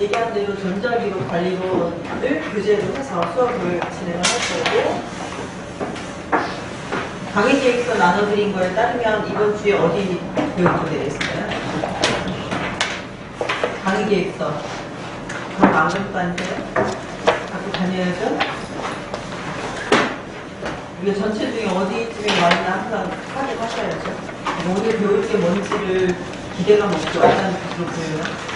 얘기한 대로 전자기록 관리론을 교재로 해서 수업을 진행을 할 거고, 강의 계획서 나눠드린 거에 따르면 이번 주에 어디 교육도 되겠어요? 강의 계획서. 그럼 안 갖고 다니세요? 갖고 다녀야죠? 우리가 전체 중에 어디쯤에 와 있나 항상 확인하셔야죠. 오늘 배울 게 뭔지를 기대감 없이 왔다는 뜻으로 보여요.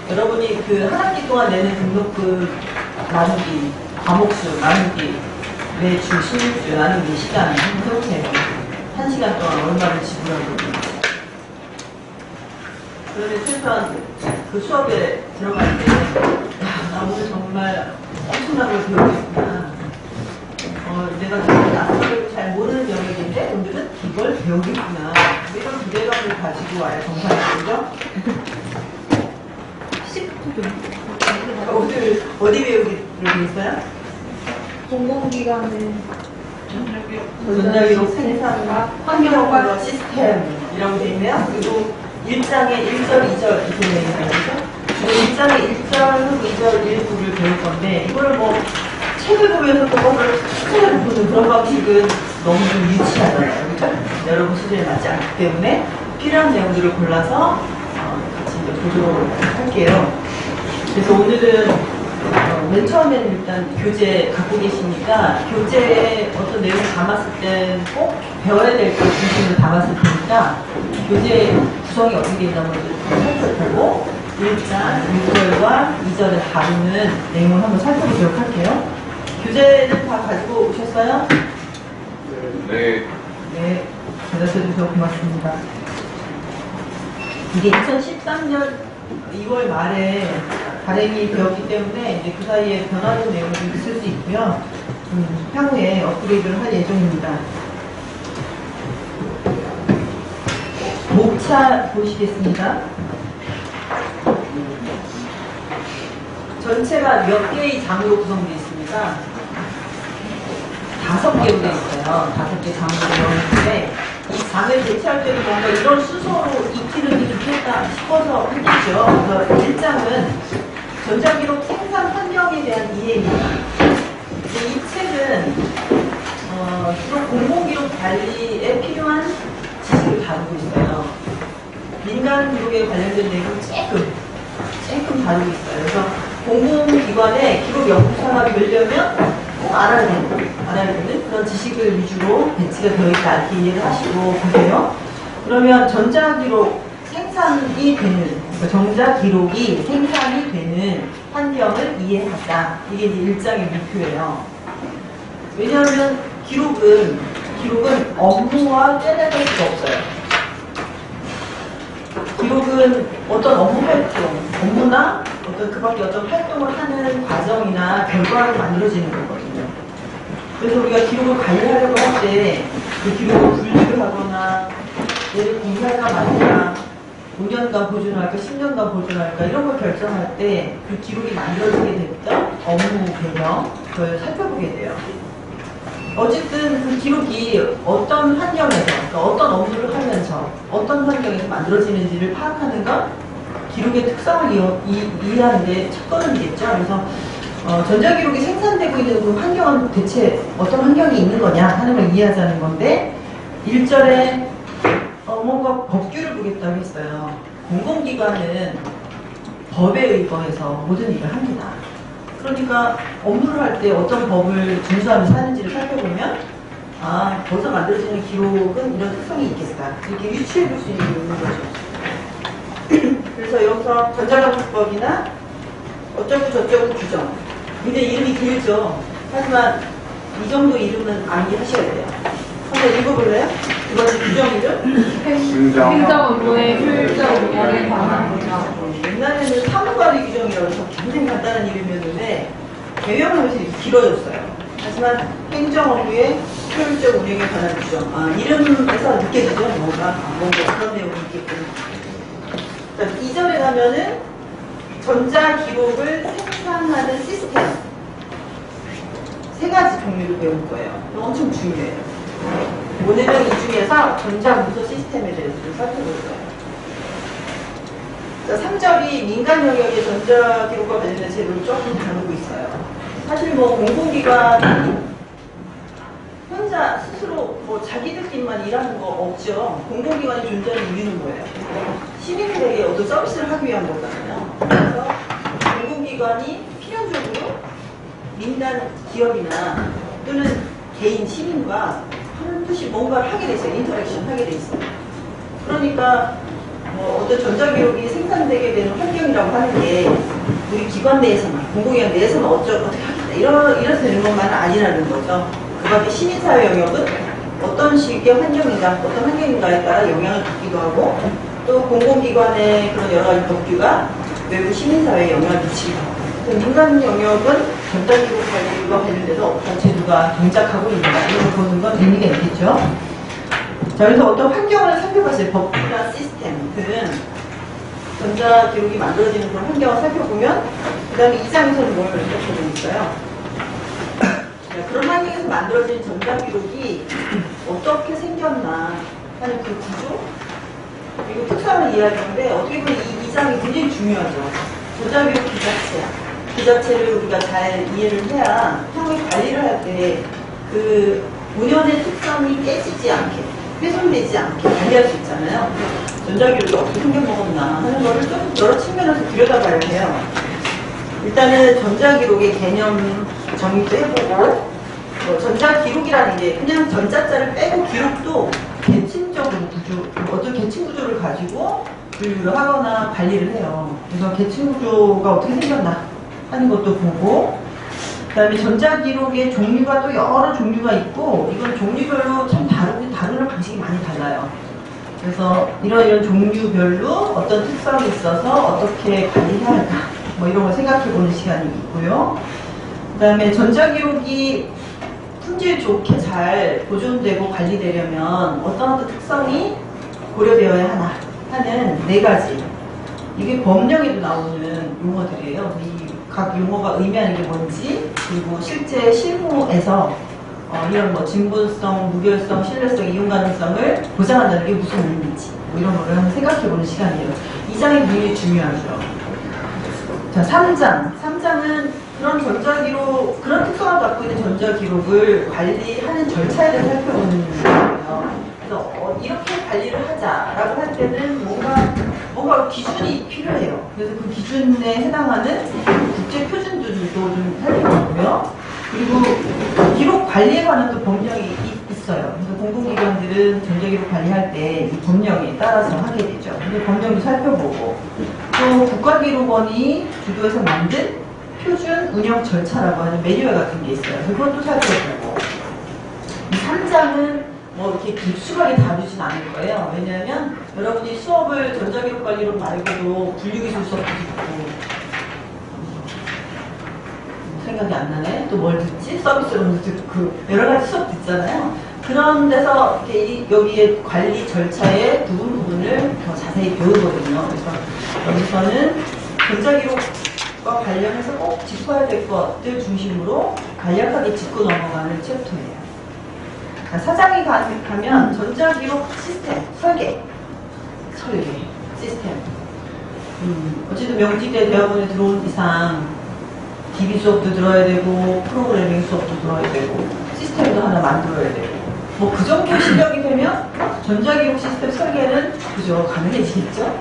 여러분이 그 한 학기 동안 내는 등록금 나누기, 과목수 나누기, 매주, 신입주 나누기 시간 한번 해보세요. 1시간 동안 얼마를 지불하고 있는지. 그러면 최소한 그 수업에 들어갈 때, 나 오늘 정말 엄청난 걸 배우고 있구나. 내가 정말 낯설고 잘 모르는 영역인데 오늘은 이걸 배우겠구나. 이런 기대감을 가지고 와야 정상이죠. 오늘 어디 배우기로 있어요? 공공기관의 전자기록 생산과 환경과 시스템이라고 되어 있네요. 그리고 1장의 1절, 2절 이렇게 되어 있어요. 그리고 1장의 1절, 2절, 1부를 배울 건데 이거를 뭐 책을 보면서 그거를 수준을 보는 그런 방식은 너무 좀 유치하잖아요. 그죠? 여러분 수준에 맞지 않기 때문에 필요한 내용들을 골라서 같이 이제 보도록 할게요. 그래서 오늘은 맨 처음에는 일단 교재 갖고 계시니까 교재에 어떤 내용을 담았을 때 꼭 배워야 될 것 중심으로 담았을 테니까 교재 구성이 어떻게 있나 먼저 살펴보고 1장 6절과 2절에 다루는 내용을 한번 살펴보도록 할게요. 교재는 다 가지고 오셨어요? 네. 네, 대답해 주셔서 고맙습니다. 이게 2013년 2월 말에 발행이 되었기 때문에 이제 그 사이에 변화된 내용이 있을 수 있고요. 향후에 업그레이드를 할 예정입니다. 목차 보시겠습니다. 전체가 몇 개의 장으로 구성되어 있습니까? 5개로 되어 있어요. 5개 장으로 되어 있는데 이 장을 대체할 때는 뭔가 이런 순서로 익히는 게 좋겠다 싶어서 했겠죠. 그래서 1장은 전자기록 생산 환경에 대한 이해입니다. 이 책은 주로 공공기록 관리에 필요한 지식을 다루고 있어요. 민간 기록에 관련된 내용은 조금 다루고 있어요. 그래서 공공기관의 기록 연구 산업이 되려면 꼭 알아야 되는 그런 지식을 위주로 배치가 되어 있다 이렇게 이해를 하시고 보세요. 그러면 전자기록 생산이 되는, 그러니까 전자기록이 생산이 되는 환경을 이해하자. 이게 이제 1장의 목표예요. 왜냐하면 기록은 업무와 떼내갈 수가 없어요. 기록은 어떤 업무 활동, 업무나 그 밖에 어떤 활동을 하는 과정이나 결과로 만들어지는 거거든요. 그래서 우리가 기록을 관리하려고 할 때 그 기록을 분류를 하거나 얘를 공개할까 말까 5년간 보존할까 10년간 보존할까 이런 걸 결정할 때 그 기록이 만들어지게 됐던 업무 배경 그걸 살펴보게 돼요. 어쨌든 그 기록이 어떤 환경에서 그러니까 어떤 업무를 하면서 어떤 환경에서 만들어지는지를 파악하는 건 기록의 특성을 이해하는 데 첫걸음이겠죠. 그래서 전자기록이 생산되고 있는 그 환경은 대체 어떤 환경이 있는 거냐 하는 걸 이해하자는 건데 1절에 뭔가 법규를 보겠다고 했어요. 공공기관은 법에 의거해서 모든 일을 합니다. 그러니까 업무를 할 때 어떤 법을 준수하면서 하는지를 살펴보면 거기서 만들어지는 기록은 이런 특성이 있겠다. 이렇게 유추해 볼 수 있는 거죠. 그래서 여기서 전자기록법이나 어쩌고 저쩌고 규정. 근데 이름이 길죠. 하지만 이 정도 이름은 암기하셔야 돼요. 한번 읽어볼래요? 두 번째 규정 이름? 행정 업무의 효율적 운영에 관한 규정. 옛날에는 사무관리 규정이라고 해서 굉장히 간단한 이름이었는데 개명하면서 이렇게 길어졌어요. 하지만 행정 업무의 효율적 운영에 관한 규정. 이름에서 느껴지죠? 뭔가 그런 내용이 있겠군요. 2절에 가면은 전자기록을 생산하는 시스템 3가지 종류를 배울 거예요. 엄청 중요해요. 오늘은 이 중에서 전자문서 시스템에 대해서 좀 살펴볼 거예요. 자, 3절이 민간 영역의 전자기록과 관련된 제도를 조금 다루고 있어요. 사실 뭐 공공기관이 혼자 스스로 뭐 자기들끼리만 일하는 거 없죠. 공공기관이 존재하는 이유는 뭐예요? 시민들에게 어떤 서비스를 하기 위한 거잖아요. 그래서 공공기관이 필연적으로 민간 기업이나 또는 개인 시민과 반드시 뭔가를 하게 돼 있어요. 인터랙션 하게 돼 있어요. 그러니까 뭐 어떤 전자기록이 생산되게 되는 환경이라고 하는 게 우리 기관 내에서만, 공공기관 내에서만 어떻게 하겠다 이래서 되는 것만은 아니라는 거죠. 그 밖에 시민사회 영역은 어떤 식의 환경인가, 어떤 환경인가에 따라 영향을 받기도 하고 또 공공기관의 그런 여러 가지 법규가 외부 시민사회에 영향을 미치기도 하고 민간 영역은 전자기록 관리와 관련돼서 어떤 제도가 동작하고 있는가 이런 걸 보는 건 의미가 있겠죠. 자, 그래서 어떤 환경을 살펴봤어요. 법규나 시스템 등 전자기록이 만들어지는 그런 환경을 살펴보면 그 다음에 이 장에서는 뭘 살펴보고 있어요. 그런 환경에서 만들어진 전자기록이 어떻게 생겼나 하는 그 구조 그리고 특성을 이해하는데 어떻게 보면 이 장이 굉장히 중요하죠. 전자기록 그 자체를 우리가 잘 이해를 해야 향후에 관리를 할 때 그 문헌의 특성이 깨지지 않게 훼손되지 않게 관리할 수 있잖아요. 전자기록이 어떻게 생겨먹었나 하는 거를 좀 여러 측면에서 들여다봐야 해요. 일단은 전자기록의 개념 정의도 해보고 전자기록이라는 게 그냥 전자자를 빼고 기록도 계층적으로 어떤 계층 구조를 가지고 분류를 하거나 관리를 해요. 그래서 계층 구조가 어떻게 생겼나 하는 것도 보고 그 다음에 전자기록의 종류가 또 여러 종류가 있고 이건 종류별로 참 다루는 방식이 많이 달라요. 그래서 이런 종류별로 어떤 특성이 있어서 어떻게 관리해야 할까 뭐 이런 걸 생각해보는 시간이 있고요. 그 다음에 전자기록이 품질 좋게 잘 보존되고 관리되려면 어떤 특성이 고려되어야 하나 하는 4가지 이게 법령에도 나오는 용어들이에요. 이 각 용어가 의미하는 게 뭔지 그리고 실제 실무에서 이런 뭐 진본성, 무결성, 신뢰성, 이용 가능성을 보장한다는 게 무슨 의미인지 뭐 이런 거를 한번 생각해보는 시간이에요. 이 장이 굉장히 중요하죠. 자, 3장은 그런 전자기록, 그런 특성을 갖고 있는 전자기록을 관리하는 절차에 대해서 살펴보는 거예요. 그래서 이렇게 관리를 하자라고 할 때는 뭔가 기준이 필요해요. 그래서 그 기준에 해당하는 국제 표준들도 좀 살펴보고요. 그리고 기록 관리에 관한 또 법령이 있어요. 그래서 공공기관들은 전자기록 관리할 때 이 법령에 따라서 하게 되죠. 근데 법령도 살펴보고 또 국가기록원이 주도해서 만든 표준 운영 절차라고 하는 매뉴얼 같은 게 있어요. 그것도 살펴보고 이 3장은 뭐 이렇게 깊숙하게 다루진 않을 거예요. 왜냐하면 여러분이 수업을 전자기록 관리로 말고도 분류기술 수업도 듣고 생각이 안 나네. 또 뭘 듣지? 서비스로도 듣고 여러 가지 수업 듣잖아요. 그런 데서 이렇게 여기에 관리 절차의 부분을 더 자세히 배우거든요. 그래서 여기서는 전자기록과 관련해서 꼭 짚어야 될 것들 중심으로 간략하게 짚고 넘어가는 챕터예요. 4장에 가면 전자기록 시스템, 설계 시스템. 어쨌든 명지대 대학원에 들어온 이상 DB 수업도 들어야 되고 프로그래밍 수업도 들어야 되고 시스템도 하나 만들어야 되고 뭐 그 정도 실력이 되면 전자기록 시스템 설계는 그죠 가능해지겠죠.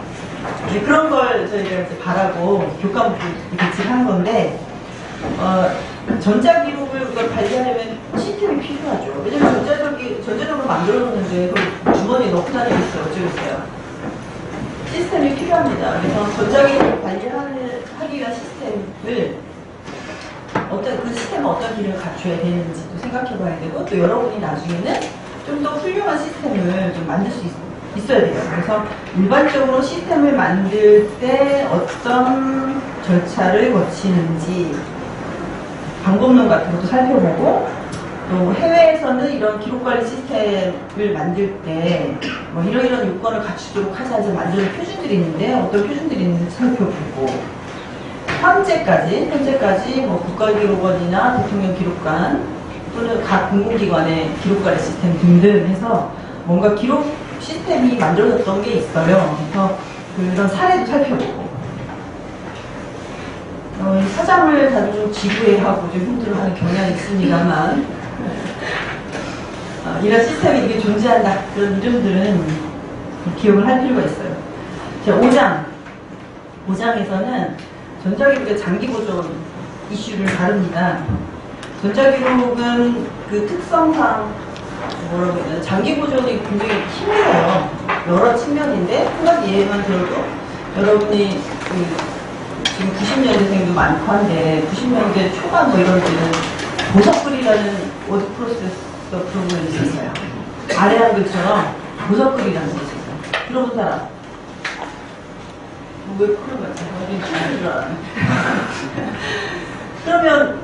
네, 그런 걸 저희가 이제 바라고 교과목을 배치를 한 건데 전자기록을 우리가 관리하려면 시스템이 필요하죠. 왜냐면 전자적으로 만들어놓는데 그걸 주머니에 넣고 다니겠어요. 어쩌겠어요. 시스템이 필요합니다. 그래서 전자기록 관리하기 위한 시스템을 그 시스템은 어떤 기능을 갖춰야 되는지도 생각해 봐야 되고 또 여러분이 나중에는 좀 더 훌륭한 시스템을 좀 만들 수 있어야 돼요. 그래서 일반적으로 시스템을 만들 때 어떤 절차를 거치는지 방법론 같은 것도 살펴보고 또 해외에서는 이런 기록관리 시스템을 만들 때 뭐 이런 요건을 갖추도록 하자 해서 만드는 표준들이 있는데 어떤 표준들이 있는지 살펴보고 현재까지 뭐 국가기록원이나 대통령 기록관 또는 각 공공기관의 기록관리 시스템 등등 해서 뭔가 기록 시스템이 만들어졌던 게 있어요. 그래서 그런 사례도 살펴보고 이 사장을 자주 지구해하고 좀 힘들어하는 경향이 있습니다만 이런 시스템이 이게 존재한다. 그런 이름들은 기억을 할 필요가 있어요. 자, 5장에서는 전자기록의 장기보존 이슈를 다룹니다. 전자기록은 그 특성상 뭐라고 해야 되나 장기보존이 굉장히 힘들어요. 여러 측면인데 한 가지 예만 들어도 여러분이 지금 90년대생도 많고 한데 90년대 초반 뭐 이런 때는 보석글이라는 워드 프로세서 프로그램이 있었어요. 아래 한글처럼 보석글이라는 게 있었어요. 들어본 사람? 왜 그런 거 같아요? 어디 틀린 줄 알았네. 그러면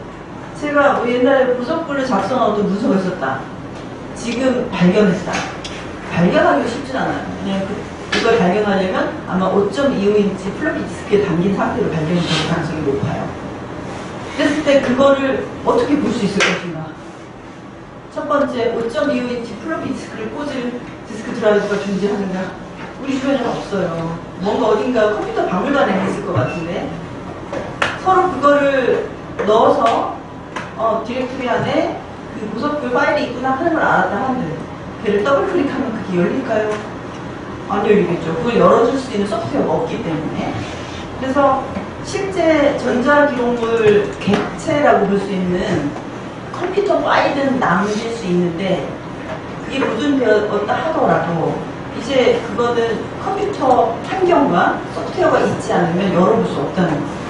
제가 뭐 옛날에 보석글을 작성하고 문서가 있었다. 지금 발견했다. 발견하기가 쉽진 않아요. 그냥 그걸 발견하려면 아마 5.25인치 플로피 디스크에 담긴 상태로 발견이 될 가능성이 높아요. 그랬을 때 그거를 어떻게 볼 수 있을 것인가? 첫 번째, 5.25인치 플로피 디스크를 꽂을 디스크 드라이브가 존재하는가? 우리 주변에는 없어요. 뭔가 어딘가 컴퓨터 박물관에 있을 것 같은데 서로 그거를 넣어서 디렉토리 안에 그 보석글 파일이 있구나 하는 걸 알았다 하는데 걔를 더블 클릭하면 그게 열릴까요? 안 열리겠죠. 그걸 열어줄 수 있는 소프트웨어가 없기 때문에. 그래서 실제 전자기록물 객체라고 볼 수 있는 컴퓨터 파일은 남길 수 있는데 그게 보존되었다 하더라도 이제 그거는 컴퓨터 환경과 소프트웨어가 있지 않으면 열어볼 수 없다는 거예요.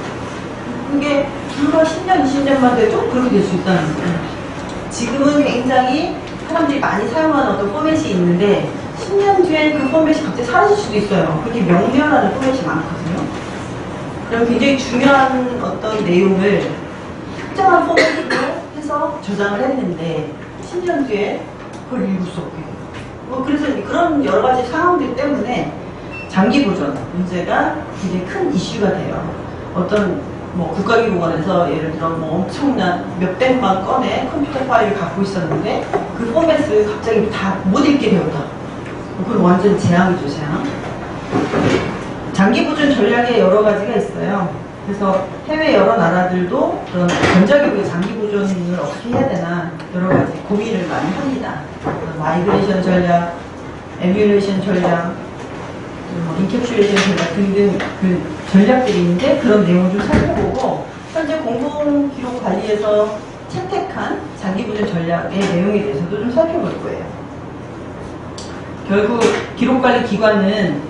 그게 불과 10년, 20년만 돼도 그렇게 될 수 있다는 거예요. 지금은 굉장히 사람들이 많이 사용하는 어떤 포맷이 있는데 10년 뒤엔 그 포맷이 갑자기 사라질 수도 있어요. 그렇게 명료하는 포맷이 많거든요. 그럼 굉장히 중요한 어떤 내용을 특정한 포맷으로 해서 저장을 했는데 10년 뒤에 그걸 읽을 수 없게 돼요. 그래서 그런 여러 가지 상황들 때문에 장기 보존 문제가 굉장히 큰 이슈가 돼요. 어떤 국가기록원에서 예를 들어 엄청난 몇백만 건의 컴퓨터 파일을 갖고 있었는데 그 포맷을 갑자기 다 못 읽게 되었다. 그건 완전 재앙이죠, 재앙. 장기 보존 전략에 여러 가지가 있어요. 그래서 해외 여러 나라들도 그런 전자기록의 장기 보존을 어떻게 해야 되나 여러 가지 고민을 많이 합니다. 마이그레이션 전략, 에뮬레이션 전략, 인캡슐레이션 전략 등등 그 전략들이 있는데 그런 내용을 좀 살펴보고 현재 공공기록관리에서 채택한 장기보존 전략의 내용에 대해서도 좀 살펴볼 거예요. 결국 기록관리 기관은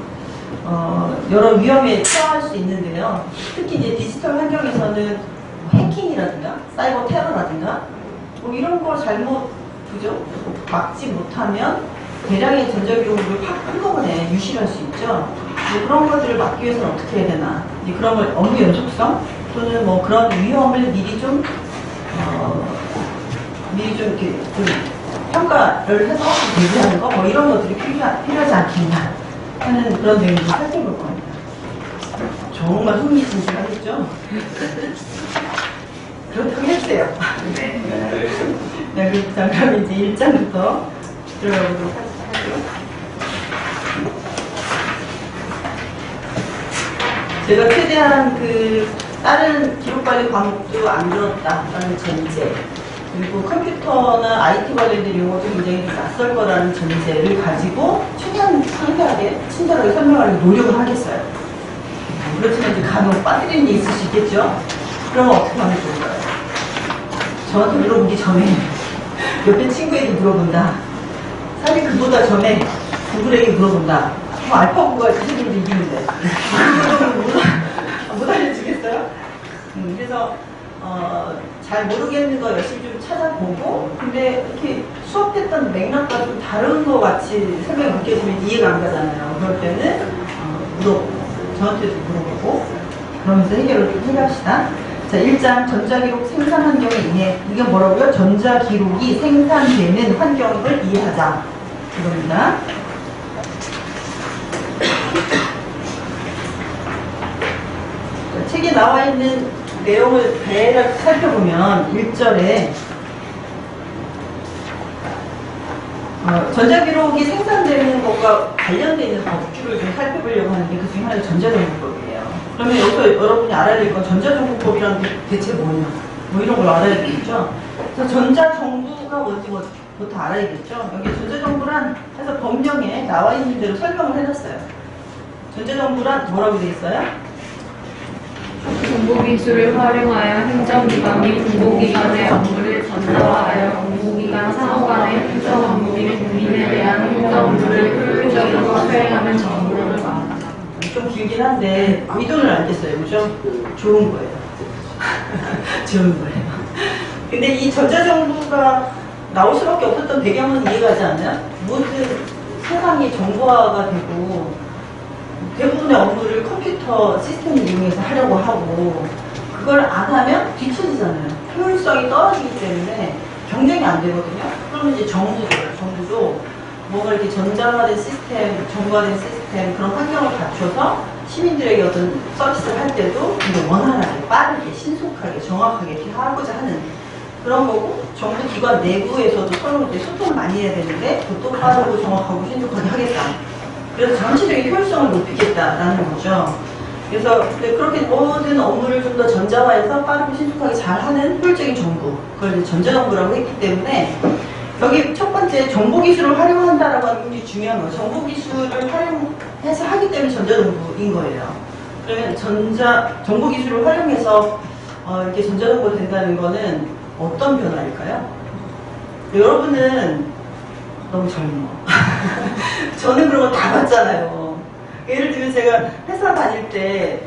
여러 위험에 처할 수 있는데요. 특히 이제 디지털 환경에서는 해킹이라든가 사이버 테러라든가 이런 거 잘못 막지 못하면 대량의 전자기록물을 팍 한꺼번에 유실할 수 있죠. 그런 것들을 막기 위해서는 어떻게 해야 되나. 그런 걸 업무 연속성 또는 그런 위험을 미리 좀 이렇게 평가를 해서 대비하는 거 이런 것들이 필요하지 않겠나 하는 그런 내용을 살펴볼 겁니다. 정말 흥미진진하겠죠? 그렇다고 해주세요. 네, 그럼 이제 1장부터 들어가보도록 하죠. 제가 최대한 다른 기록관리 과목도 안 들었다라는 전제, 그리고 컴퓨터나 IT 관련된 용어도 굉장히 낯설 거라는 전제를 가지고 최대한 상세하게, 친절하게 설명하려고 노력을 하겠어요. 그렇지만 이제 간혹 빠뜨리는 게 있을 수 있겠죠? 그러면 어떻게 하면 좋을까요? 저한테 물어보기 전에 옆에 친구에게 물어본다. 사실 그보다 전에 구글에게 물어본다. 알파고가 지식으로 이기는데 못 알려주겠어요? 그래서 잘 모르겠는 거 열심히 좀 찾아보고 근데 이렇게 수업했던 맥락과 좀 다른 거 같이 설명이 느껴지면 이해가 안 가잖아요. 그럴 때는 물어보고 저한테도 물어보고 그러면서 해결합시다. 자, 1장 전자기록 생산 환경의 이해. 이게 뭐라고요? 전자기록이 생산되는 환경을 이해하자. 이겁니다. 책에 나와 있는 내용을 대략 살펴보면 1절에 전자기록이 생산되는 것과 관련되어 있는 법규를 좀 살펴보려고 하는데 그 중에 하나가 전자정보법이에요. 그러면 여기서 여러분이 알아야 될 건 전자정보법이라는 게 대체 뭐냐? 뭐 이런 걸 알아야 되겠죠? 그래서 전자정부가 뭔지 부터 알아야겠죠? 여기 전자정부란 해서 법령에 나와 있는 대로 설명을 해놨어요. 전자정부란 뭐라고 되어 있어요? 정보기술을 활용하여 행정기관이 공공기관의 업무를 전달하여 공공기관 상호 간의 행정 업무 및 국민에 대한 행정 업무를 효율적으로 수행하는 정보를 말한다. 좀 길긴 한데 의도는 알겠어요. 그죠? 좋은 거예요. 좋은 거예요. 근데 이 전자정부가 나올 수밖에 없었던 배경은 이해가지 않아요? 모든 세상이 정보화가 되고 대부분의 업무를 컴퓨터 시스템을 이용해서 하려고 하고 그걸 안 하면 뒤처지잖아요. 효율성이 떨어지기 때문에 경쟁이 안 되거든요. 그러면 이제 정부도 뭔가 이렇게 전자화된 시스템, 정보화된 시스템 그런 환경을 갖춰서 시민들에게 어떤 서비스를 할 때도 이게 원활하게, 빠르게, 신속하게, 정확하게 이렇게 하고자 하는 그런 거고 정부 기관 내부에서도 서로 이제 소통을 많이 해야 되는데 그것도 빠르고 정확하고 신속하게 하겠다. 그래서 전체적인 효율성을 높이겠다라는 거죠. 그래서 그렇게 모든 업무를 좀 더 전자화해서 빠르고 신속하게 잘하는 효율적인 정부, 그걸 이제 전자정부라고 했기 때문에 여기 첫 번째 정보기술을 활용한다라고 하는 게 중요한 거예요. 정보기술을 활용해서 하기 때문에 전자정부인 거예요. 그러면 정보기술을 활용해서 이렇게 전자정부가 된다는 거는 어떤 변화일까요? 여러분은 너무 젊어. 저는 그런 거 다 봤잖아요. 예를 들면 제가 회사 다닐 때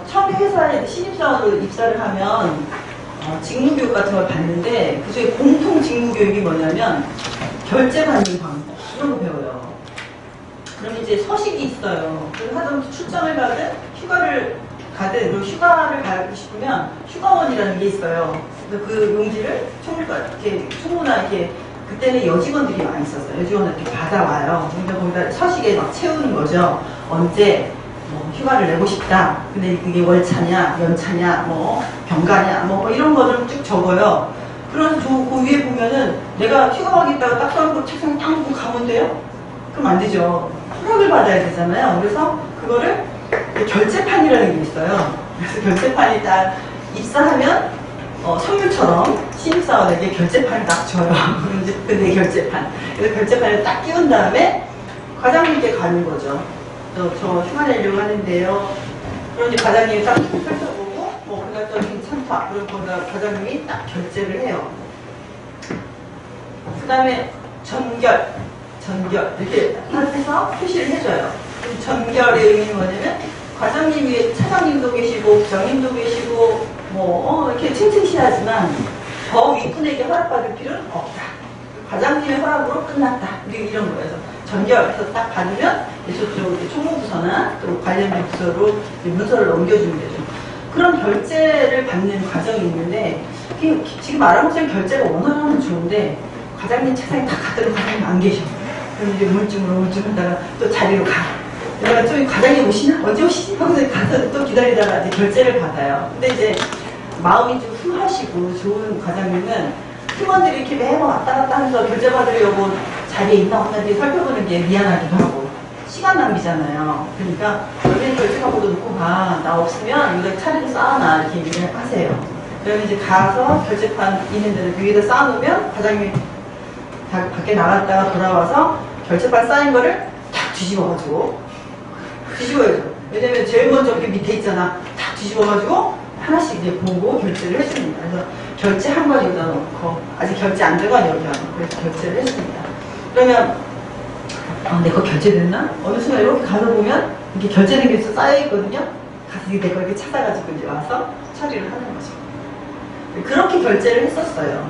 처음에 회사에 신입사원으로 입사를 하면 직무교육 같은 걸 봤는데 그중에 공통 직무교육이 뭐냐면 결제 받는 방법 이런 거 배워요. 그럼 이제 서식이 있어요. 그래서 하다못해 출장을 가든 휴가를 가든 그리고 휴가를 가고 싶으면 휴가원이라는 게 있어요. 그래서 그 용지를 총무나 이렇게 그때는 여직원들이 많이 있었어요. 여직원들 이렇게 받아와요. 그러니까 거기다 서식에 막 채우는 거죠. 언제 뭐 휴가를 내고 싶다. 근데 그게 월차냐, 연차냐, 뭐 병가냐, 뭐 이런 거를 쭉 적어요. 그래서 그 위에 보면은 내가 휴가 가겠다고 딱 써놓고 책상에 딱 놓고 가면 돼요? 그럼 안 되죠. 허락을 받아야 되잖아요. 그래서 그거를 결제판이라는 게 있어요. 그래서 결제판이 딱 입사하면 선물처럼 신입사원에게 결제판을 딱 줘요. 근데 결제판. 그래서 결제판을 딱 끼운 다음에 과장님께 가는 거죠. 저 휴가 내려고 하는데요. 그럼 이제 과장님이 딱 펼쳐보고, 그날도 괜찮다. 그리고 거기다 과장님이 딱 결제를 해요. 그 다음에 전결. 이렇게 해서 표시를 해줘요. 전결의 의미는 뭐냐면, 과장님이 차장님도 계시고, 부장님도 계시고, 이렇게 칭칭시하지만, 더 윗분에게 허락받을 필요는 없다. 과장님의 허락으로 끝났다. 이런 거예요. 전결해서 딱 받으면 저쪽 총무부서나 또 관련된 부서로 문서를 넘겨주면 되죠. 그런 결제를 받는 과정이 있는데 지금 말한 것처럼 결제가 원활하면 좋은데 과장님 책상에 딱 갔더니 과장님 안 계셔. 그럼 이제 우물쭈물하다가 또 자리로 가. 내가 좀 과장님 오시나? 언제 오시지? 하고서 가서 또 기다리다가 이제 결제를 받아요. 근데 이제 마음이 좀 훌하시고 좋은 과장님은 팀원들이 이렇게 매번 왔다 갔다 하면서 결제 받으려고 자리에 있나 없나 살펴보는 게 미안하기도 하고 시간 낭비잖아요. 그러니까 여기는 결제 갖고도 놓고 가. 나 없으면 여기다 차례로 쌓아놔. 이렇게 얘기를 하세요. 그러면 이제 가서 결제판 있는 데를 위에다 쌓아놓으면 과장님이 밖에 나갔다가 돌아와서 결제판 쌓인 거를 탁 뒤집어가지고 뒤집어야죠. 왜냐면 제일 먼저 이렇게 밑에 있잖아. 탁 뒤집어가지고 하나씩 이제 보고 결제를 해줍니다. 그래서 결제 한 번 여기다 놓고 아직 결제 안 되고 여기다 놓고 그래서 결제를 해줍니다. 그러면 내 거 결제됐나? 어느 순간 이렇게 가서 보면 이렇게 결제된 게 쌓여있거든요. 가서 내 거 이렇게 찾아가지고 이제 와서 처리를 하는 거죠. 그렇게 결제를 했었어요.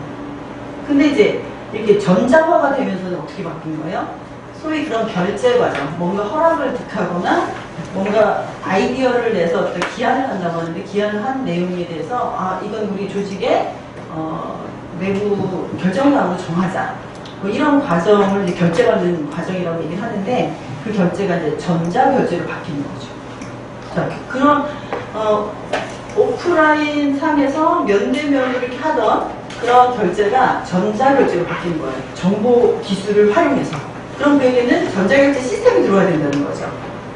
근데 이제 이렇게 전자화가 되면서는 어떻게 바뀐 거예요? 소위 그런 결제 과정, 뭔가 허락을 득하거나 뭔가 아이디어를 내서 어떤 기한을 한다고 하는데 기한을 한 내용에 대해서 이건 우리 조직의 내부 결정사항으로 정하자. 뭐 이런 과정을 이제 결제받는 과정이라고 얘기를 하는데 그 결제가 이제 전자결제로 바뀌는 거죠. 자, 그런 오프라인 상에서 면대면으로 이렇게 하던 그런 결제가 전자결제로 바뀐 거예요. 정보 기술을 활용해서. 그럼 그 얘기는 전자결제 시스템이 들어와야 된다는 거죠.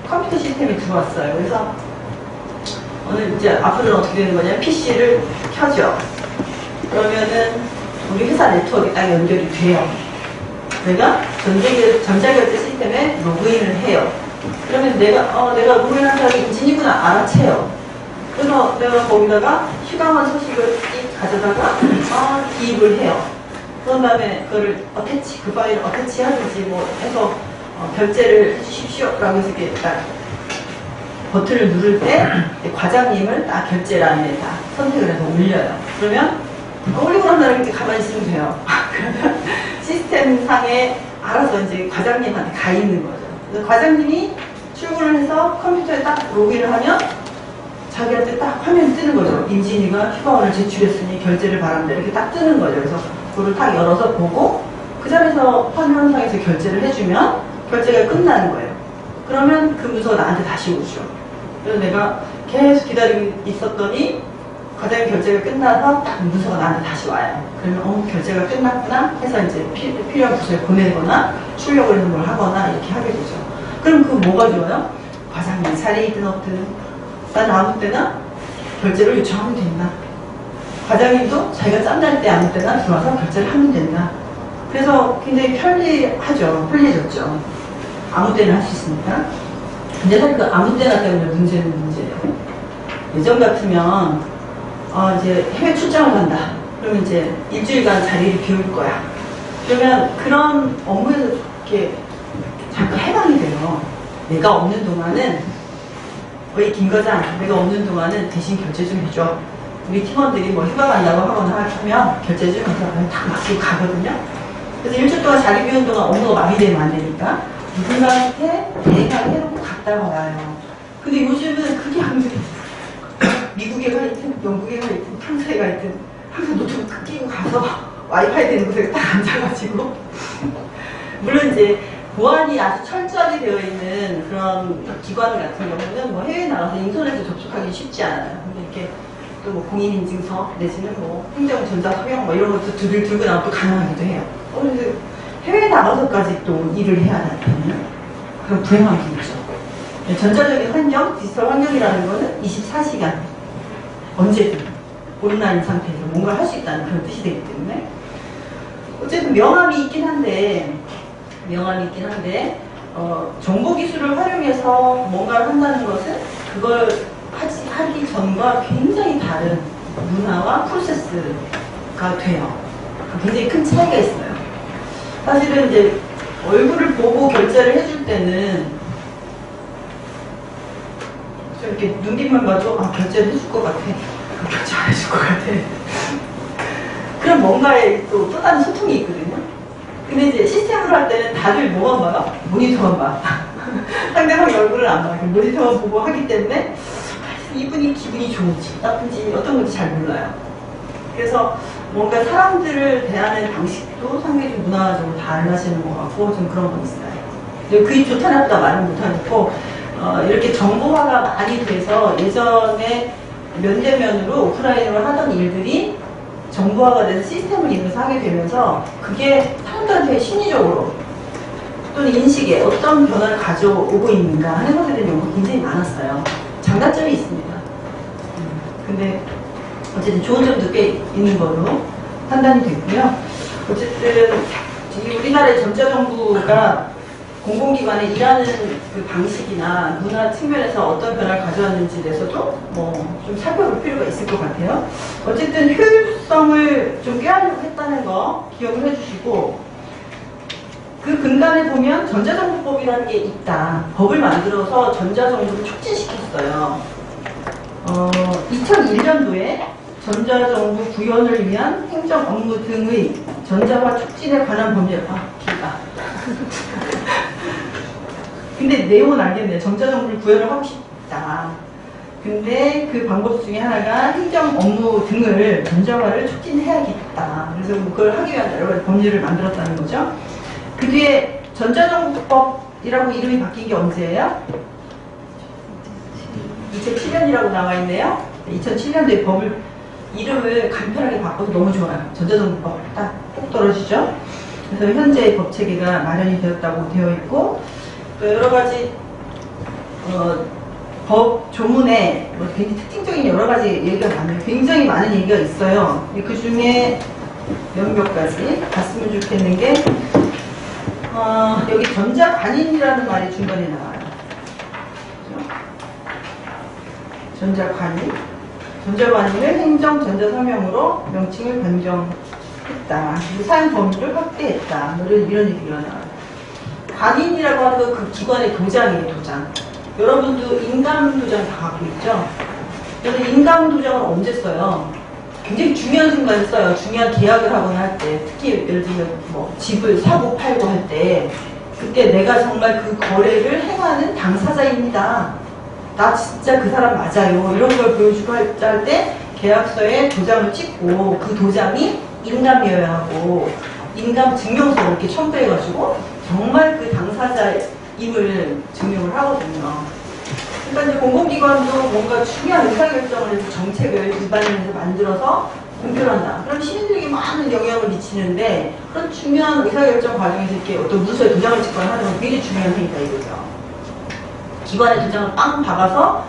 컴퓨터 시스템이 들어왔어요. 그래서 오늘 이제 앞으로는 어떻게 되는 거냐면 PC를 켜죠. 그러면은 우리 회사 네트워크에 딱 연결이 돼요. 내가 전자결제 시스템에 로그인을 해요. 그러면 내가 로그인한 사람이 인진이구나 알아채요. 그래서 내가 거기다가 휴강한 소식을 가져다가 기입을 해요. 그런 다음에 그거를 그 파일을 어태치 하든지 뭐 해서 결제를 해주십시오 라고 해서 이렇게 딱 버튼을 누를 때 과장님을 딱 결제란에 다 선택을 해서 올려요. 그러면 올리고 난 다음에 이렇게 가만히 있으면 돼요. 그러면 시스템 상에 알아서 이제 과장님한테 가 있는 거죠. 그래서 과장님이 출근을 해서 컴퓨터에 딱 로그인을 하면 자기한테 딱 화면이 뜨는 거죠. 임진이가 휴가원을 제출했으니 결제를 바란다 이렇게 딱 뜨는 거죠. 그래서 그걸 딱 열어서 보고 그 자리에서 화면상에서 결제를 해주면 결제가 끝나는 거예요. 그러면 그 문서가 나한테 다시 오죠. 그래서 내가 계속 기다리고 있었더니 과장님 결제가 끝나서 딱 문서가 나한테 다시 와요. 그러면 결제가 끝났구나 해서 이제 필요한 부서에 보내거나 출력을 해서 뭘 하거나 이렇게 하게 되죠. 그럼 그 뭐가 좋아요? 과장님 자리이든 없든 난 아무 때나 결제를 요청하면 된다. 과장님도 자기가 짬날 때 아무 때나 들어와서 결제를 하면 된다. 그래서 굉장히 편리해졌죠. 아무 때나 할 수 있으니까. 근데 사실 그 아무 때나 때문에 문제는 문제예요. 예전 같으면 이제 해외 출장을 간다. 그러면 이제 일주일간 자리를 비울 거야. 그러면 그런 업무에서 이렇게 잠깐 해방이 돼요. 내가 없는 동안은 김 과장, 내가 없는 동안은 대신 결제 좀 해줘. 우리 팀원들이 뭐 휴가 간다고 하거나 하면 결제 좀 해서 다 맡기고 가거든요. 그래서 일주일 동안 자리 비우는 동안 업무가 마비되면 안 되니까 누군가한테 내가 해놓고 갔다 와요. 근데 요즘은 그게 안 돼. 미국에 가 있든 영국에 가 있든 프랑스에 가 있든 항상 노트북 끼고 가서 와이파이 되는 곳에 딱 앉아가지고 물론 이제 보안이 아주 철저하게 되어 있는 그런 기관 같은 경우는 뭐 해외에 나가서 인터넷에 접속하기 쉽지 않아요. 근데 이렇게 또 뭐 공인인증서 내지는 뭐 행정전자서명 뭐 이런 것도 들고 나면 또 가능하기도 해요. 그래서 해외에 나가서까지 또 일을 해야 하는 그런 불행한 게 있죠. 전자적인 환경, 디지털 환경이라는 거는 24시간 언제든 온라인 상태에서 뭔가 할 수 있다는 그런 뜻이 되기 때문에 어쨌든 명함이 있긴 한데 정보기술을 활용해서 뭔가를 한다는 것은 그걸 하기 전과 굉장히 다른 문화와 프로세스가 돼요. 굉장히 큰 차이가 있어요. 사실은 이제 얼굴을 보고 결제를 해줄 때는 이렇게 눈빛만 봐도 결제를 해줄 것 같아. 결제 안 해줄 것 같아. 그럼 뭔가에 또 다른 소통이 있거든요. 근데 이제 시스템으로 할 때는 다들 뭐만 봐요? 모니터만 봐. 상대방의 얼굴을 안 봐. 모니터만 보고 하기 때문에 이분이 기분이 좋은지 나쁜지 어떤 건지 잘 몰라요. 그래서 뭔가 사람들을 대하는 방식도 상당히 좀 문화적으로 달라지는 것 같고 좀 그런 건 있어요. 그게 좋다 나쁘다 말은 못하고 이렇게 정보화가 많이 돼서 예전에 면대면으로 오프라인으로 하던 일들이 정보화가 돼서 시스템을 이용해서 하게 되면서 그게 사람들한테 심리적으로 또는 인식에 어떤 변화를 가져오고 있는가 하는 것에 대한 연구가 굉장히 많았어요. 장단점이 있습니다. 근데 어쨌든 좋은 점도 꽤 있는 걸로 판단이 됐고요. 어쨌든 우리나라의 전자정부가 공공기관에 일하는 그 방식이나 문화 측면에서 어떤 변화를 가져왔는지에 대해서도 뭐 좀 살펴볼 필요가 있을 것 같아요. 어쨌든 효율성을 좀 꾀하려고 했다는 거 기억을 해주시고 그 근간에 보면 전자정부법이라는 게 있다. 법을 만들어서 전자정부를 촉진시켰어요. 2001년도에 전자정부 구현을 위한 행정 업무 등의 전자화 촉진에 관한 법률. 길다. 근데 내용은 알겠네요. 전자정부를 구현을 하고 싶다. 근데 그 방법 중에 하나가 행정 업무 등을 전자화를 촉진해야겠다. 그래서 그걸 하기 위한 여러 가지 법률을 만들었다는 거죠. 그 뒤에 전자정부법이라고 이름이 바뀐 게 언제예요? 2007년이라고 나와 있네요. 2007년도에 법을 이름을 간편하게 바꿔서 너무 좋아요. 전자정보법 딱꼭 떨어지죠. 그래서 현재 법 체계가 마련이 되었다고 되어 있고, 또 여러 가지 법 조문에 뭐 굉장히 특징적인 여러 가지 얘기가 많아요. 굉장히 많은 얘기가 있어요. 그 중에 몇몇 가지 봤으면 좋겠는 게 여기 전자관인이라는 말이 중간에 나와요. 그렇죠? 전자관인. 전자관인을 행정 전자서명으로 명칭을 변경했다. 그리고 사용 범위를 확대했다. 이런 얘기가 나와요. 관인이라고 하는 건 그 기관의 도장이에요, 도장. 여러분도 인감 도장 다 갖고 있죠? 그래서 인감 도장을 언제 써요? 굉장히 중요한 순간에 써요. 중요한 계약을 하거나 할 때. 특히 예를 들면 뭐 집을 사고 팔고 할 때. 그때 내가 정말 그 거래를 행하는 당사자입니다. 나 진짜 그 사람 맞아요. 이런 걸 보여주고 할 때 계약서에 도장을 찍고 그 도장이 인감이어야 하고 인감 증명서를 이렇게 첨부해가지고 정말 그 당사자임을 증명을 하거든요. 그러니까 이제 공공기관도 뭔가 중요한 의사결정을 해서 정책을 일반인에서 만들어서 공표를 한다. 그럼 시민들에게 많은 영향을 미치는데 그런 중요한 의사결정 과정에서 이렇게 어떤 문서에 도장을 찍거나 하는 건 굉장히 중요한 행위다 이거죠. 기관의 도장을 빵 박아서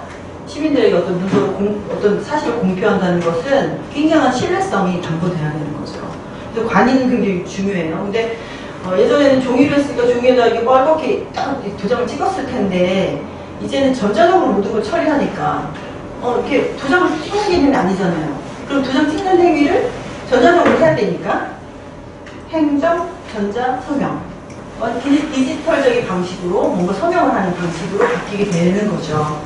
시민들에게 어떤 문서를 어떤 사실을 공표한다는 것은 굉장한 신뢰성이 담보돼야 되는 거죠. 그래서 관인은 굉장히 중요해요. 근데 예전에는 종이로 했으니까 종이에다 이게 빨갛게 딱 도장을 찍었을 텐데 이제는 전자적으로 모든 걸 처리하니까 이렇게 도장을 찍는 개념이 아니잖아요. 그럼 도장 찍는 행위를 전자적으로 해야 되니까 행정, 전자, 서명 디지털적인 방식으로 뭔가 서명을 하는 방식으로 바뀌게 되는 거죠.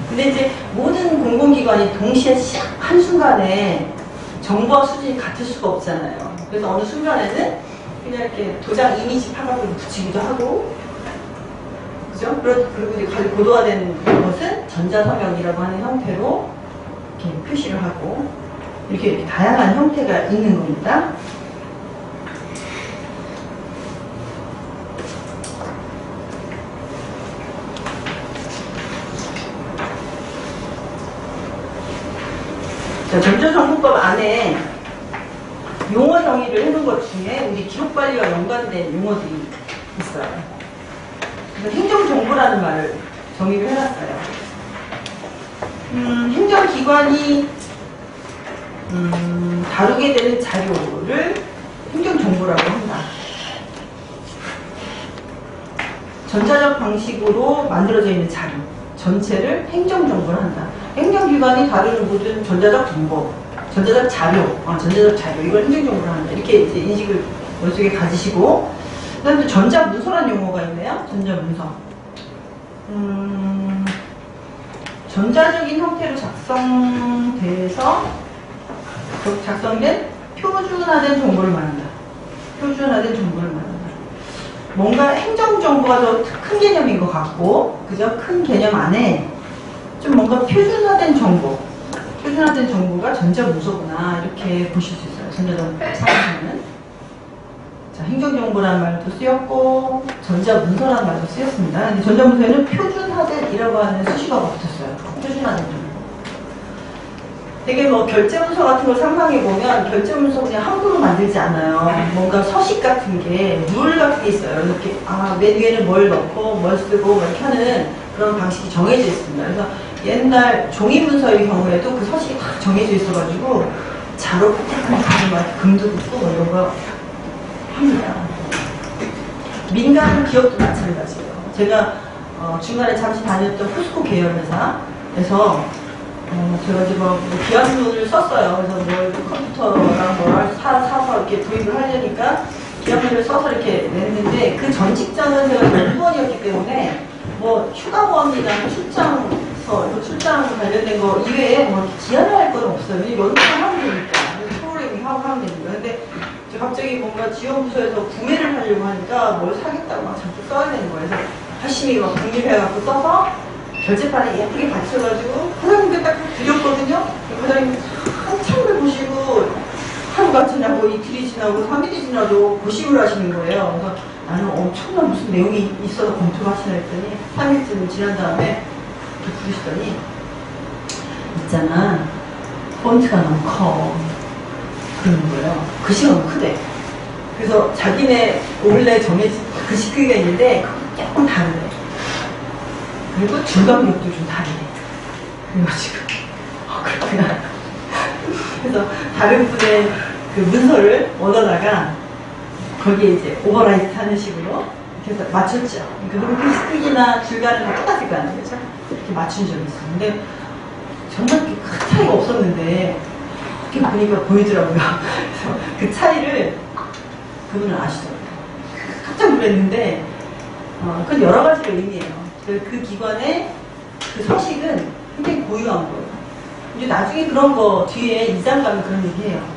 근데 이제 모든 공공기관이 동시에 샥 한순간에 정보와 수준이 같을 수가 없잖아요. 그래서 어느 순간에는 그냥 이렇게 도장 이미지 파갑으로 붙이기도 하고 그죠? 그리고 이제 가장 고도화된 것은 전자서명이라고 하는 형태로 이렇게 표시를 하고 이렇게 다양한 형태가 있는 겁니다. 자, 전자정보법 안에 용어 정의를 해놓은 것 중에 우리 기록관리와 연관된 용어들이 있어요. 그래서 행정정보라는 말을 정의를 해놨어요. 행정기관이 다루게 되는 자료를 행정정보라고 한다. 전자적 방식으로 만들어져 있는 자료 전체를 행정정보를 한다. 행정기관이 다루는 모든 전자적 정보, 전자적 자료, 이걸 행정정보로 한다. 이렇게 이제 인식을 머릿속에 가지시고, 그 다음에 또 전자문서라는 용어가 있네요. 전자문서. 전자적인 형태로 작성된 표준화된 정보를 말한다. 표준화된 정보를 말한다. 뭔가 행정정보가 더 큰 개념인 것 같고, 그죠? 큰 개념 안에 좀 뭔가 표준화된 정보가 전자문서구나 이렇게 보실 수 있어요. 전자정보상에서는 자, 행정정보라는 말도 쓰였고 전자문서라는 말도 쓰였습니다. 근데 전자문서에는 표준화된이라고 하는 수식어가 붙었어요. 표준화된 정보. 되게 뭐 결제문서 같은 걸 상상해보면 결제문서 그냥 함부로 만들지 않아요. 뭔가 서식 같은 게, 룰 같은 게 있어요. 이렇게 맨 위에는 뭘 넣고 뭘 쓰고 이렇게 하는 그런 방식이 정해져 있습니다. 그래서 옛날 종이문서의 경우에도 그 서식이 다 정해져 있어가지고 자로 팍팍 막 금도 붙고 뭐 이런 거 합니다. 민간 기업도 마찬가지예요. 제가 중간에 잠시 다녔던 포스코 계열 회사에서 제가 이제 뭐 기합문을 썼어요. 그래서 뭘 컴퓨터랑 뭘 사서 이렇게 구입을 하려니까 기합문을 써서 이렇게 냈는데 그 전 직장은 제가 연구원이었기 때문에 뭐 휴가모험이나 출장 관련된 거 이외에 뭐 기한을 할 건 없어요. 연구를 하면 되니까. 프로그래밍 하고 하면 되니까. 근데 갑자기 뭔가 지원부서에서 구매를 하려고 하니까 뭘 사겠다고 막 자꾸 써야 되는 거예요. 그래서 열심히 막 궁립해갖고 써서 결제판에 예쁘게 받쳐가지고 과장님께 딱 드렸거든요. 과장님 한참을 보시고 하루가 지나고 이틀이 지나고 3일이 지나도 고심을 하시는 거예요. 그래서 나는 엄청난 무슨 내용이 있어서 검토를 하시나 했더니 3일쯤 지난 다음에 이렇게 부르시더니 있잖아, 폰트가 너무 커. 그러는 거예요. 글씨가 너무 크대. 그래서 자기네 원래 정해진 글씨 크기가 있는데 그거 조금 다르네. 그리고 줄감력도 좀 다르네. 그래가지고 그렇구나. 그래서 다른 분의 그 문서를 얻어다가 거기에 이제 오버라이트 하는 식으로 이렇게 해서 맞췄죠. 그러니까 글씨 크기나 줄감은 똑같을 거 아니에요. 그죠? 이렇게 맞춘 적이 있어요. 근데 정말 그렇게 큰 차이가 없었는데 이렇게 보니까 보이더라고요. 그래서 그 차이를 그분은 아시더라고요. 깜짝 놀랐는데 그건 여러 가지로 의미해요. 그 기관의 그 서식은 굉장히 고유한 거예요. 이제 나중에 그런 거 뒤에 이장 가면 그런 얘기해요.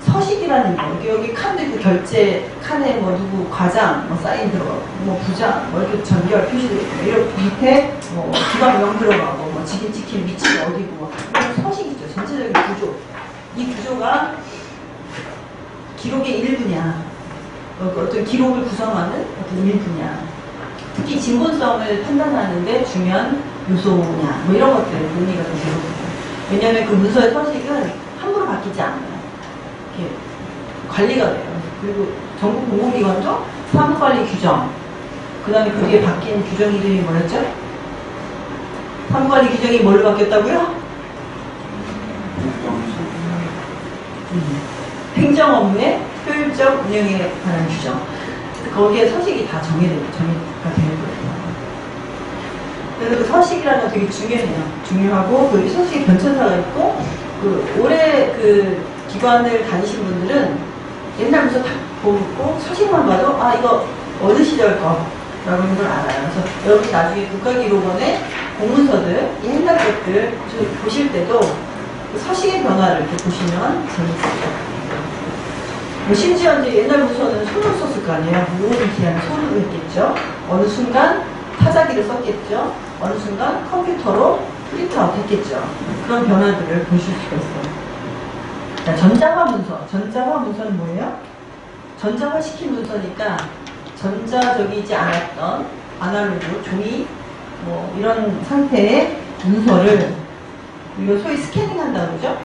서식이라는 거. 여기 칸도 그 결제 칸에 뭐 누구 과장 뭐 사인 들어가고 뭐 부장 뭐 이렇게 전결 표시되어 있고 이렇게 밑에 뭐 기관명 들어가고 뭐 직인 찍힌 위치가 어디고 뭐 이런 서식이죠. 전체적인 구조. 이 구조가 기록의 일부냐, 어떤 기록을 구성하는 어떤 일부냐, 특히 진본성을 판단하는데 중요한 요소냐, 뭐 이런 것들 논의가 좀 되거든요. 왜냐하면 그 문서의 서식은 함부로 바뀌지 않아요. 이렇게 관리가 돼요. 그리고 전국 공공기관도 사무관리 규정, 그 다음에 그 뒤에 바뀐 규정 이름이 뭐였죠? 사무관리 규정이 뭘로 바뀌었다고요? 행정 업무의 효율적 운영에 관한 규정. 거기에 서식이 다 정의가 되는 거예요. 그래서 그 서식이라는 건 되게 중요해요. 중요하고, 그 서식의 변천사가 있고, 그 올해 그 기관을 다니신 분들은 옛날 문서 다 보고 서식만 봐도, 아, 이거 어느 시절 거. 라고 하는 걸 알아요. 그래서 여러분 나중에 국가기록원의 공문서들, 이 옛날 것들 보실 때도 그 서식의 변화를 이렇게 보시면 재밌어요. 심지어 이제 옛날 문서는 손으로 썼을 거 아니에요. 모든 기한을 손으로 했겠죠. 어느 순간 타자기를 썼겠죠. 어느 순간 컴퓨터로 프린트아웃 했겠죠. 그런 변화들을 보실 수가 있어요. 자, 전자화 문서. 전자화 문서는 뭐예요? 전자화 시킨 문서니까 전자적이지 않았던 아날로그, 종이, 뭐 이런 상태의 문서를 우리가 소위 스캐닝 한다고 그러죠?